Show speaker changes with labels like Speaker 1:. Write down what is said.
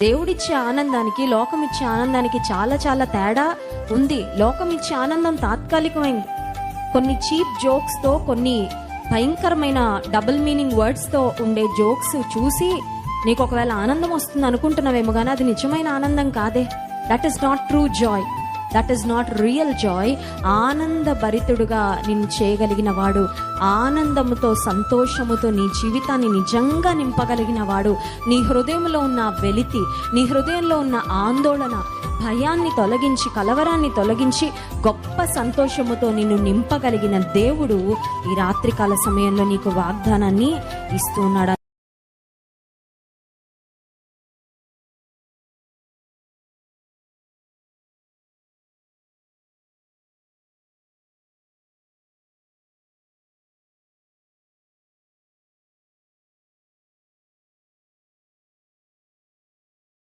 Speaker 1: దేవుడిచ్చే ఆనందానికి లోకం ఇచ్చే ఆనందానికి చాలా చాలా తేడా ఉంది. లోకం ఇచ్చే ఆనందం తాత్కాలికమైంది. కొన్ని చీప్ జోక్స్ తో, కొన్ని భయంకరమైన డబుల్ మీనింగ్ వర్డ్స్ తో ఉండే జోక్స్ చూసి నీకు ఒకవేళ ఆనందం వస్తుంది అనుకుంటున్నావేమో, కానీ అది నిజమైన ఆనందం కాదే. That is not true Joy, that is not real Joy. ఆనంద భరితుడుగా నిన్ను చేయగలిగిన వాడు, ఆనందముతో సంతోషముతో నీ జీవితాన్ని నిజంగా నింపగలిగిన వాడు, నీ హృదయంలో ఉన్న వెలితి, నీ హృదయంలో ఉన్న ఆందోళన, భయాన్ని తొలగించి, కలవరాన్ని తొలగించి గొప్ప సంతోషముతో నిన్ను నింపగలిగిన దేవుడు ఈ రాత్రికాల సమయంలో నీకు వాగ్దానాన్ని ఇస్తూ ఉన్నాడు.